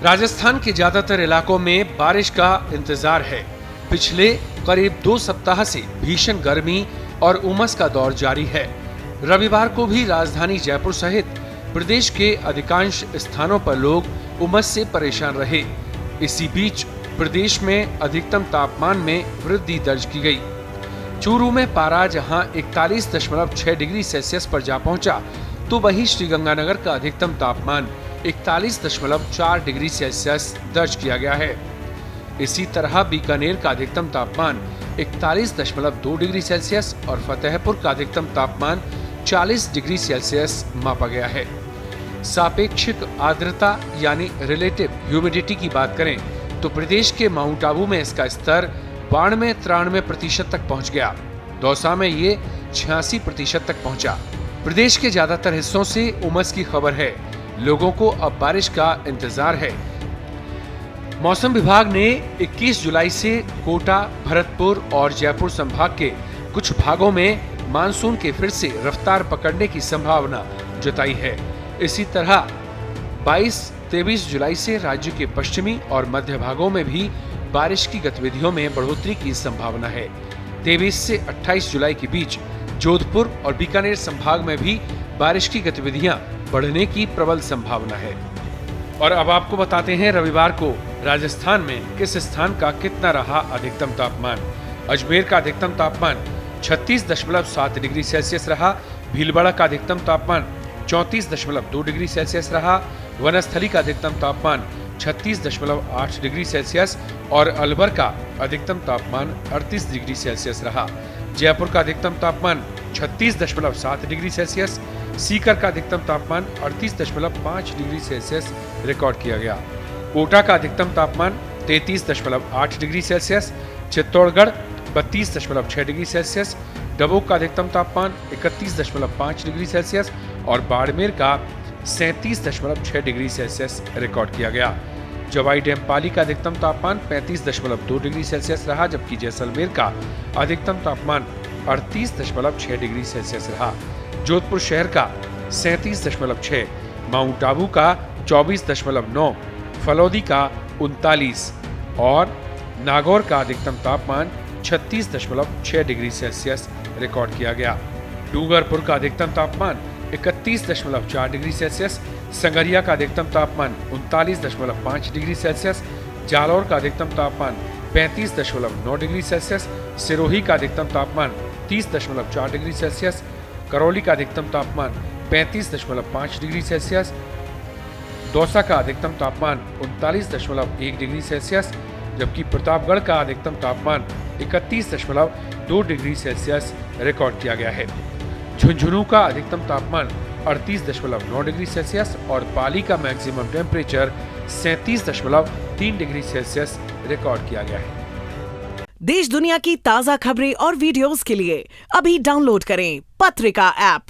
राजस्थान के ज्यादातर इलाकों में बारिश का इंतजार है। पिछले करीब 2 सप्ताह से भीषण गर्मी और उमस का दौर जारी है। रविवार को भी राजधानी जयपुर सहित प्रदेश के अधिकांश स्थानों पर लोग उमस से परेशान रहे। इसी बीच प्रदेश में अधिकतम तापमान में वृद्धि दर्ज की गई। चूरू में पारा जहां 41.6 डिग्री सेल्सियस पर जा पहुंचा, तो वहीं श्रीगंगानगर का अधिकतम तापमान 41.4 डिग्री सेल्सियस दर्ज किया गया है। इसी तरह बीकानेर का अधिकतम तापमान 41.2 डिग्री सेल्सियस और फतेहपुर का अधिकतम तापमान 40 डिग्री सेल्सियस मापा गया है। सापेक्षिक आर्द्रता यानी रिलेटिव ह्यूमिडिटी की बात करें तो प्रदेश के माउंट आबू में इसका स्तर 92-93% तक पहुंच गया। दौसा में ये 86% तक पहुंचा। प्रदेश के ज्यादातर हिस्सों से उमस की खबर है। लोगों को अब बारिश का इंतजार है। मौसम विभाग ने 21 जुलाई से कोटा, भरतपुर और जयपुर संभाग के कुछ भागों में मानसून के फिर से रफ्तार पकड़ने की संभावना जताई है। इसी तरह 22-23 जुलाई से राज्य के पश्चिमी और मध्य भागों में भी बारिश की गतिविधियों में बढ़ोतरी की संभावना है। 23 से 28 जुलाई के बीच जोधपुर और बीकानेर संभाग में भी बारिश की गतिविधियां बढ़ने की प्रबल संभावना है। और अब आपको बताते हैं रविवार को राजस्थान में किस स्थान का कितना रहा अधिकतम तापमान। अजमेर का अधिकतम तापमान 36.7 डिग्री सेल्सियस रहा। भीलवाड़ा का अधिकतम तापमान 34.2 डिग्री सेल्सियस रहा। वनस्थली का अधिकतम तापमान 36.8 डिग्री सेल्सियस और अलवर का अधिकतम तापमान 38 डिग्री सेल्सियस रहा। जयपुर का अधिकतम तापमान 36.7 डिग्री सेल्सियस, सीकर का अधिकतम तापमान 38.5 डिग्री सेल्सियस रिकॉर्ड किया गया। कोटा का अधिकतम तापमान 33.8 degree Celsius, Chittorgarh 32.6 degree Celsius, Dabok का अधिकतम तापमान 31.5 डिग्री सेल्सियस और बाड़मेर का 37.6 डिग्री सेल्सियस रिकॉर्ड किया गया। जवाई डैम पाली का अधिकतम तापमान 35.2 डिग्री सेल्सियस रहा, जबकि जैसलमेर का अधिकतम तापमान 38.6 डिग्री सेल्सियस रहा। जोधपुर शहर का 37.6, माउंट आबू का 24.9, फलौदी का 39 और नागौर का अधिकतम तापमान 36.6 डिग्री सेल्सियस रिकॉर्ड किया गया। डूंगरपुर का अधिकतम तापमान 31.4 डिग्री सेल्सियस, संगरिया का अधिकतम तापमान 39.5 डिग्री सेल्सियस, जालौर का अधिकतम तापमान 35.9 डिग्री सेल्सियस, सिरोही का अधिकतम तापमान 30.4 डिग्री सेल्सियस, करौली का अधिकतम तापमान 35.5 डिग्री सेल्सियस, दौसा का अधिकतम तापमान 39.1 डिग्री सेल्सियस, जबकि प्रतापगढ़ का अधिकतम तापमान 31.2 डिग्री सेल्सियस रिकॉर्ड किया गया है। झुंझुनू का अधिकतम तापमान 38.9 डिग्री सेल्सियस और पाली का maximum temperature 37.3 degree Celsius record किया गया है। देश दुनिया की ताजा खबरें और वीडियोस के लिए अभी डाउनलोड करें पत्रिका ऐप।